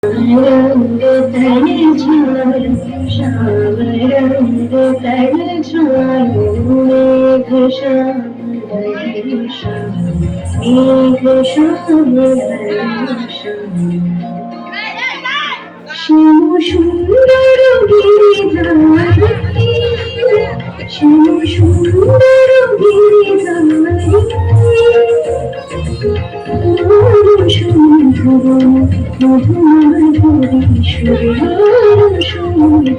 रंग तन छायो श्याम रंग तन छायो मेघ श्याम हरे श्याम मेघ श्याम हरे श्याम সুন্দর গিরিধারী শ্যাম সুন্দর গিরিধারী মধুময় ভুবনেশ্বরী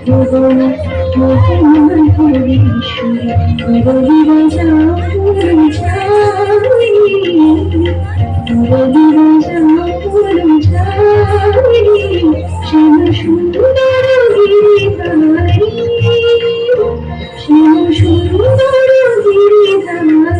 মধুময় ভুবনেশ্বরী রবিরা যাই রবিরা যাই শ্যাম সুন্দর গিরিধারী শ্যাম সুন্দর গিরিধারী শ্যাম সুন্দর গিরিধারী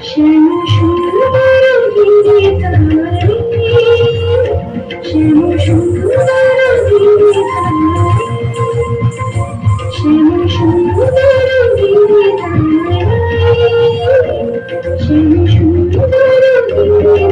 শ্যাম সুন্দর গিরিধারী শ্যাম সুন্দর গিরিধারী শ্যাম সুন্দর গিরিধারী